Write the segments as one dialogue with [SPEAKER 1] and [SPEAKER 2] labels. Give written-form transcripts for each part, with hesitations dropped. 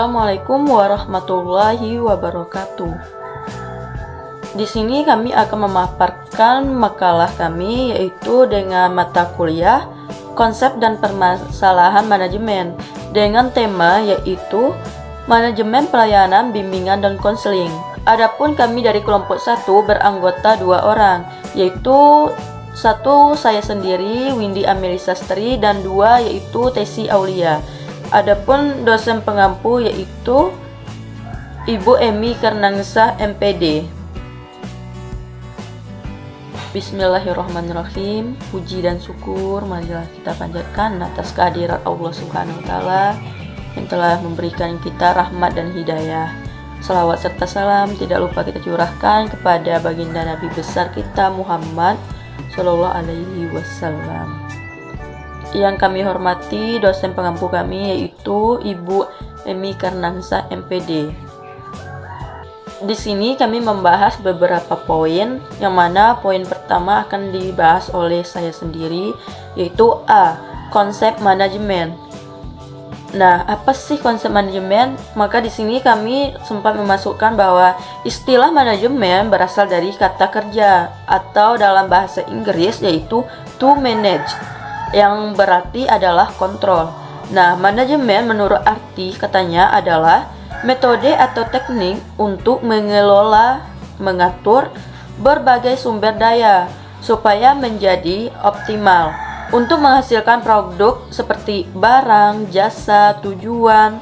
[SPEAKER 1] Assalamualaikum warahmatullahi wabarakatuh. Di sini kami akan memaparkan makalah kami, yaitu dengan mata kuliah konsep dan permasalahan manajemen dengan tema yaitu manajemen pelayanan, bimbingan, dan konseling. Adapun kami dari kelompok 1 beranggota 2 orang, yaitu 1 saya sendiri Windy Amelisastri dan 2 yaitu Tesi Aulia. Adapun dosen pengampu yaitu Ibu Emi Karnangsah MPD. Bismillahirrahmanirrahim. Puji dan syukur marilah kita panjatkan atas kehadiran Allah Subhanahu wa taala yang telah memberikan kita rahmat dan hidayah. Salawat serta salam tidak lupa kita curahkan kepada baginda Nabi besar kita Muhammad Sallallahu Alaihi Wasallam. Yang kami hormati dosen pengampu kami yaitu Ibu Emi Karnangsah MPD. Di sini kami membahas beberapa poin, yang mana poin pertama akan dibahas oleh saya sendiri, yaitu A. Konsep manajemen. Nah, apa sih konsep manajemen? Maka di sini kami sempat memasukkan bahwa istilah manajemen berasal dari kata kerja atau dalam bahasa Inggris yaitu to manage, yang berarti adalah kontrol. Nah, manajemen menurut arti katanya adalah metode atau teknik untuk mengelola, mengatur berbagai sumber daya supaya menjadi optimal untuk menghasilkan produk seperti barang, jasa, tujuan.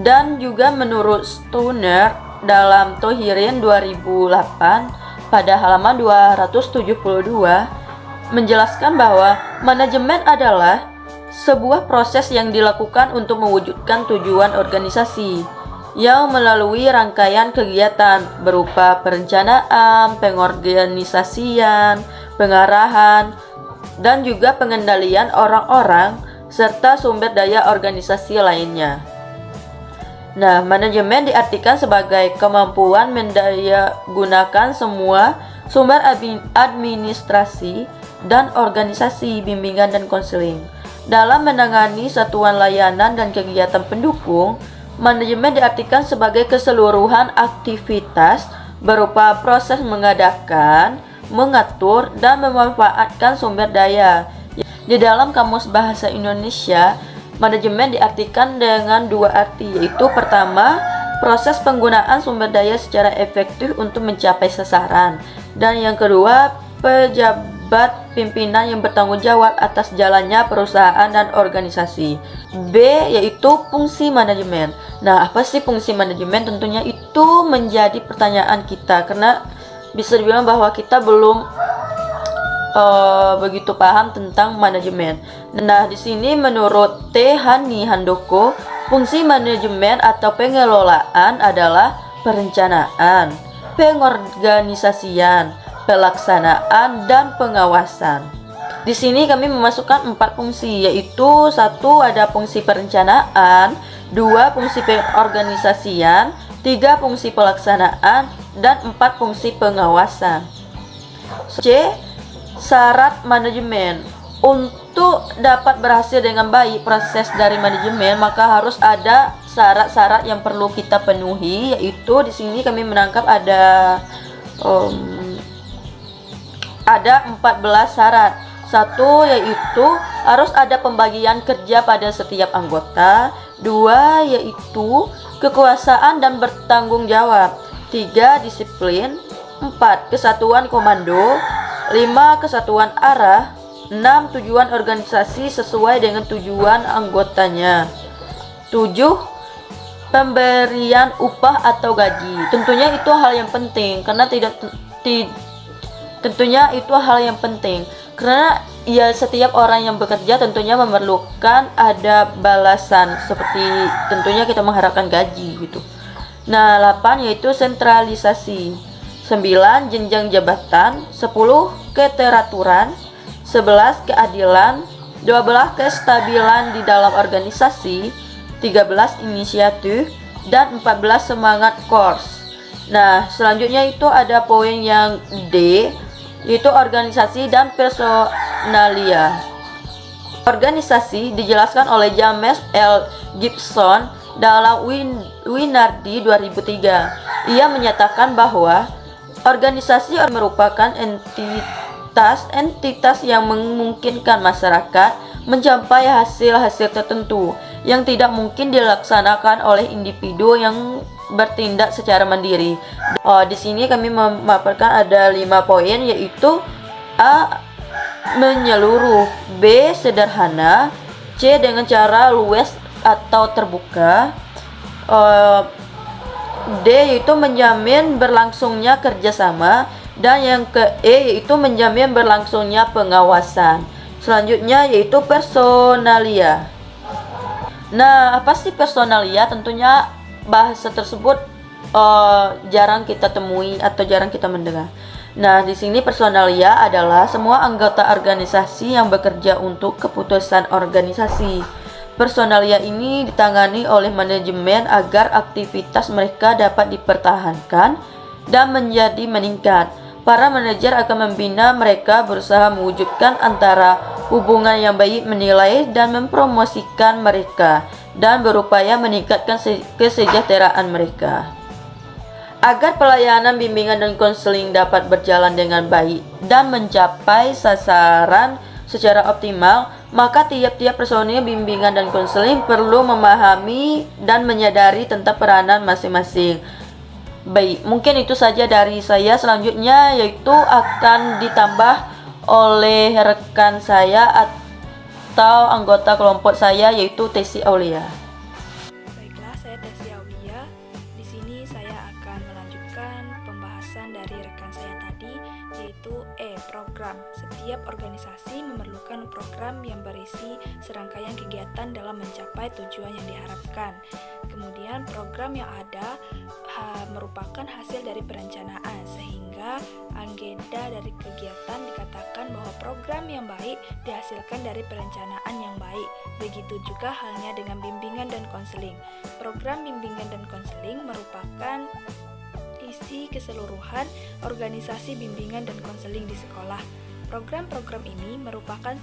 [SPEAKER 1] Dan juga menurut Stoner dalam Tohirin 2008 pada halaman 272 menjelaskan bahwa manajemen adalah sebuah proses yang dilakukan untuk mewujudkan tujuan organisasi yang melalui rangkaian kegiatan berupa perencanaan, pengorganisasian, pengarahan, dan juga pengendalian orang-orang serta sumber daya organisasi lainnya. Nah, manajemen diartikan sebagai kemampuan mendayagunakan semua sumber administrasi dan organisasi bimbingan dan konseling dalam menangani satuan layanan dan kegiatan pendukung. Manajemen diartikan sebagai keseluruhan aktivitas berupa proses mengadakan, mengatur, dan memanfaatkan sumber daya. Di dalam Kamus Bahasa Indonesia, manajemen diartikan dengan dua arti, yaitu pertama, proses penggunaan sumber daya secara efektif untuk mencapai sasaran, dan yang kedua, pejabat pimpinan yang bertanggung jawab atas jalannya perusahaan dan organisasi. B yaitu fungsi manajemen. Nah, apa sih fungsi manajemen? Tentunya itu menjadi pertanyaan kita karena bisa dibilang bahwa kita belum begitu paham tentang manajemen. Nah, di sini menurut T. Hani Handoko, fungsi manajemen atau pengelolaan adalah perencanaan, pengorganisasian, pelaksanaan, dan pengawasan. Di sini kami memasukkan 4 fungsi, yaitu 1 ada fungsi perencanaan, 2 fungsi pengorganisasian, 3 fungsi pelaksanaan, dan 4 fungsi pengawasan. C. Syarat manajemen. Untuk dapat berhasil dengan baik proses dari manajemen, maka harus ada syarat-syarat yang perlu kita penuhi, yaitu di sini kami menangkap ada 14 syarat. 1 yaitu harus ada pembagian kerja pada setiap anggota. 2 yaitu kekuasaan dan bertanggung jawab. 3 disiplin. 4 kesatuan komando. 5 kesatuan arah. 6 tujuan organisasi sesuai dengan tujuan anggotanya. 7 pemberian upah atau gaji. Tentunya itu hal yang penting karena Tentunya itu hal yang penting karena ya setiap orang yang bekerja tentunya memerlukan ada balasan, seperti tentunya kita mengharapkan gaji gitu. Nah, 8 yaitu sentralisasi. 9 jenjang jabatan. 10 keteraturan. 11 keadilan. 12 kestabilan di dalam organisasi. 13 inisiatif. Dan 14 semangat course. Nah, selanjutnya itu ada poin yang D, yaitu organisasi dan personalia. Organisasi dijelaskan oleh James L. Gibson dalam Winardi 2003. Ia menyatakan bahwa organisasi merupakan entitas yang memungkinkan masyarakat mencapai hasil-hasil tertentu yang tidak mungkin dilaksanakan oleh individu yang bertindak secara mandiri. Di sini kami memaparkan ada 5 poin, yaitu A. Menyeluruh, B. Sederhana, C. Dengan cara luas atau terbuka, D. Yaitu menjamin berlangsungnya kerjasama, dan yang ke E. Yaitu menjamin berlangsungnya pengawasan. Selanjutnya yaitu personalia. Nah, apa sih personalia? Tentunya bahasa tersebut jarang kita temui atau jarang kita mendengar. Nah, di sini personalia adalah semua anggota organisasi yang bekerja untuk keputusan organisasi. Personalia ini ditangani oleh manajemen agar aktivitas mereka dapat dipertahankan dan menjadi meningkat. Para manajer akan membina mereka, berusaha mewujudkan antara hubungan yang baik, menilai dan mempromosikan mereka, dan berupaya meningkatkan kesejahteraan mereka. Agar pelayanan bimbingan dan konseling dapat berjalan dengan baik dan mencapai sasaran secara optimal, maka tiap-tiap personil bimbingan dan konseling perlu memahami dan menyadari tentang peranan masing-masing. Baik, mungkin itu saja dari saya. Selanjutnya yaitu akan ditambah oleh rekan saya atau anggota kelompok saya, yaitu Tesi Aulia.
[SPEAKER 2] Baiklah, saya Tesi Aulia. Di sini saya akan melanjutkan pembahasan dari rekan saya tadi, yaitu program. Setiap organisasi memerlukan program yang berisi serangkaian kegiatan dalam mencapai tujuan yang diharapkan. Kemudian program yang ada merupakan hasil dari perencanaan, sehingga agenda dari kegiatan dikatakan bahwa program yang baik dihasilkan dari perencanaan yang baik. Begitu juga halnya dengan bimbingan dan konseling. Program bimbingan dan konseling merupakan isi keseluruhan organisasi bimbingan dan konseling di sekolah. Program-program ini merupakan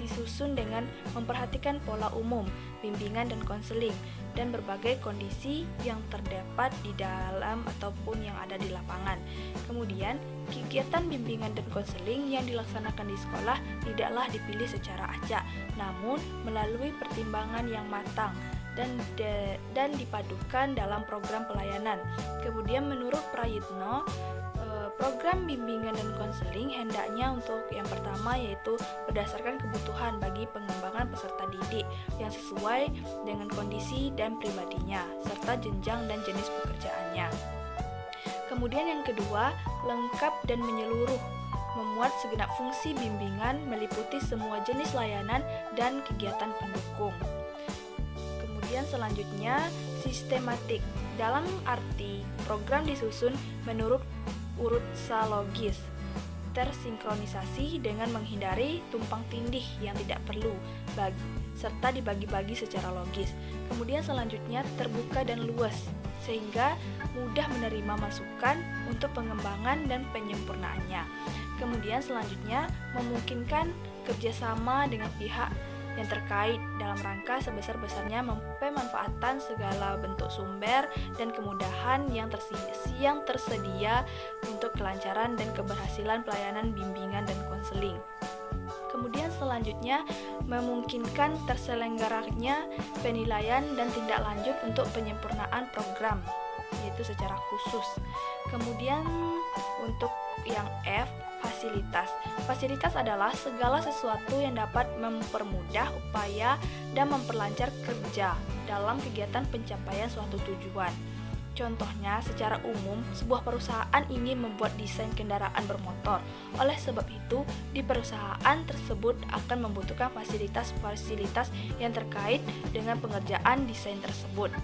[SPEAKER 2] disusun dengan memperhatikan pola umum, bimbingan dan konseling, dan berbagai kondisi yang terdapat di dalam ataupun yang ada di lapangan. Kemudian, kegiatan bimbingan dan konseling yang dilaksanakan di sekolah tidaklah dipilih secara acak, namun melalui pertimbangan yang matang dan dipadukan dalam program pelayanan. Kemudian menurut Prayitno, program bimbingan dan konseling hendaknya untuk yang pertama yaitu berdasarkan kebutuhan bagi pengembangan peserta didik yang sesuai dengan kondisi dan pribadinya, serta jenjang dan jenis pekerjaannya. Kemudian yang kedua, lengkap dan menyeluruh, memuat segenap fungsi bimbingan meliputi semua jenis layanan dan kegiatan pendukung. Kemudian selanjutnya, sistematik, dalam arti program disusun menurut urutsalogis, tersinkronisasi dengan menghindari tumpang tindih yang tidak perlu, serta dibagi-bagi secara logis. Kemudian selanjutnya terbuka dan luas, sehingga mudah menerima masukan untuk pengembangan dan penyempurnaannya. Kemudian selanjutnya memungkinkan kerjasama dengan pihak yang terkait dalam rangka sebesar-besarnya pemanfaatan segala bentuk sumber dan kemudahan yang tersedia untuk kelancaran dan keberhasilan pelayanan bimbingan dan konseling. Kemudian selanjutnya memungkinkan terselenggaranya penilaian dan tindak lanjut untuk penyempurnaan program, yaitu secara khusus. Kemudian untuk yang F, fasilitas. Fasilitas adalah segala sesuatu yang dapat mempermudah upaya dan memperlancar kerja dalam kegiatan pencapaian suatu tujuan. Contohnya, secara umum, sebuah perusahaan ingin membuat desain kendaraan bermotor. Oleh sebab itu, di perusahaan tersebut akan membutuhkan fasilitas-fasilitas yang terkait dengan pengerjaan desain tersebut.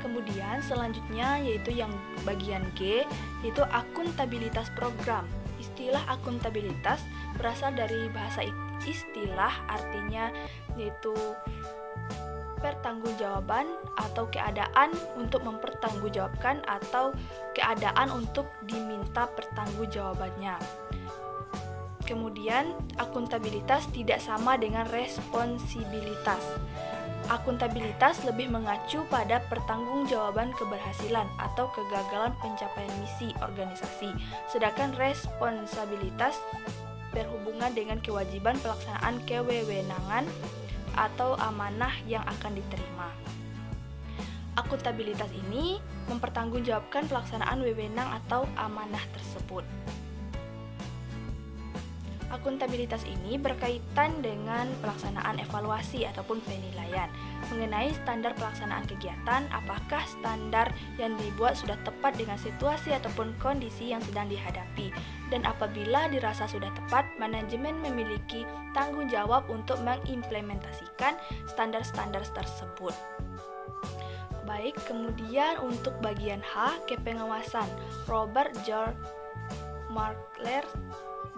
[SPEAKER 2] Kemudian selanjutnya yaitu yang bagian G, yaitu akuntabilitas program. Istilah akuntabilitas berasal dari bahasa istilah, artinya yaitu pertanggungjawaban atau keadaan untuk mempertanggungjawabkan atau keadaan untuk diminta pertanggungjawabannya. Kemudian akuntabilitas tidak sama dengan responsibilitas. Akuntabilitas lebih mengacu pada pertanggungjawaban keberhasilan atau kegagalan pencapaian misi organisasi, sedangkan responsabilitas berhubungan dengan kewajiban pelaksanaan kewewenangan atau amanah yang akan diterima. Akuntabilitas ini mempertanggungjawabkan pelaksanaan wewenang atau amanah tersebut. Akuntabilitas ini berkaitan dengan pelaksanaan evaluasi ataupun penilaian mengenai standar pelaksanaan kegiatan, apakah standar yang dibuat sudah tepat dengan situasi ataupun kondisi yang sedang dihadapi, dan apabila dirasa sudah tepat, manajemen memiliki tanggung jawab untuk mengimplementasikan standar-standar tersebut. Baik, kemudian untuk bagian H, kepengawasan. Robert George Markler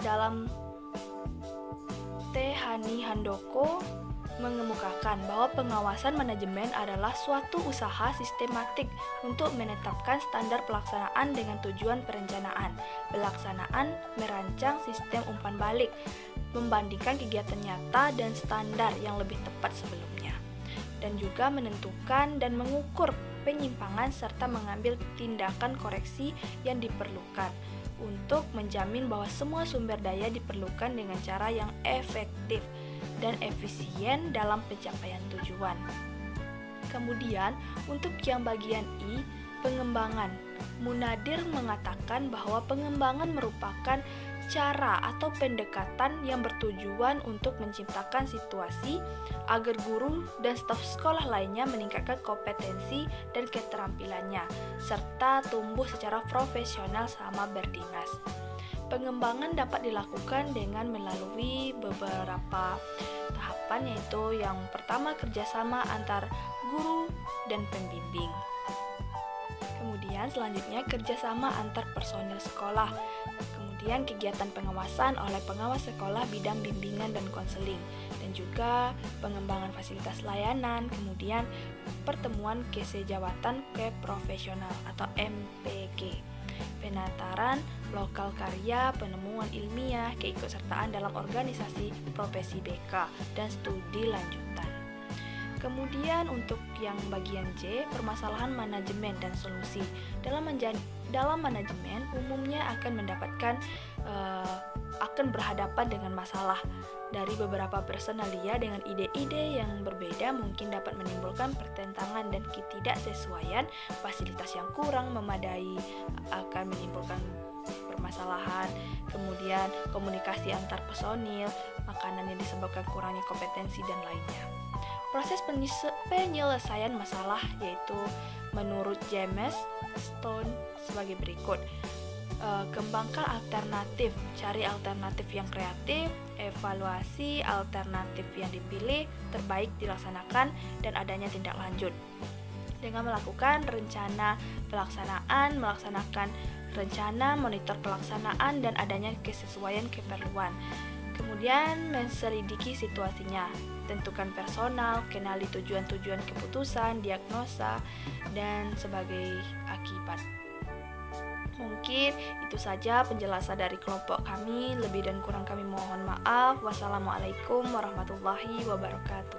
[SPEAKER 2] dalam Hani Handoko mengemukakan bahwa pengawasan manajemen adalah suatu usaha sistematik untuk menetapkan standar pelaksanaan dengan tujuan perencanaan, pelaksanaan, merancang sistem umpan balik, membandingkan kegiatan nyata dan standar yang lebih tepat sebelumnya, dan juga menentukan dan mengukur penyimpangan serta mengambil tindakan koreksi yang diperlukan untuk menjamin bahwa semua sumber daya diperlukan dengan cara yang efektif dan efisien dalam pencapaian tujuan. Kemudian, untuk yang bagian I, pengembangan. Munadir mengatakan bahwa pengembangan merupakan cara atau pendekatan yang bertujuan untuk menciptakan situasi agar guru dan staf sekolah lainnya meningkatkan kompetensi dan keterampilannya, serta tumbuh secara profesional selama berdinas. Pengembangan dapat dilakukan dengan melalui beberapa tahapan, yaitu yang pertama kerjasama antar guru dan pembimbing. Kemudian selanjutnya kerjasama antar personil sekolah. Kemudian kegiatan pengawasan oleh pengawas sekolah bidang bimbingan dan konseling, dan juga pengembangan fasilitas layanan, kemudian pertemuan kesejawatan keprofesional atau MPG, penataran lokal karya, penemuan ilmiah, keikutsertaan dalam organisasi profesi BK, dan studi lanjutan. Kemudian untuk yang bagian C, permasalahan manajemen dan solusi. Dalam manajemen umumnya akan berhadapan dengan masalah dari beberapa personalia dengan ide-ide yang berbeda, mungkin dapat menimbulkan pertentangan dan ketidaksesuaian, fasilitas yang kurang memadai akan menimbulkan permasalahan, kemudian komunikasi antar personil, makanan yang disebabkan kurangnya kompetensi dan lainnya. Proses penyelesaian masalah yaitu menurut James Stone sebagai berikut. Kembangkan alternatif, cari alternatif yang kreatif, evaluasi alternatif yang dipilih, terbaik dilaksanakan, dan adanya tindak lanjut. Dengan melakukan rencana pelaksanaan, melaksanakan rencana, monitor pelaksanaan, dan adanya kesesuaian keperluan. Kemudian menselidiki situasinya, tentukan personal, kenali tujuan-tujuan keputusan, diagnosa, dan sebagai akibat. Mungkin itu saja penjelasan dari kelompok kami. Lebih dan kurang kami mohon maaf. Wassalamualaikum warahmatullahi wabarakatuh.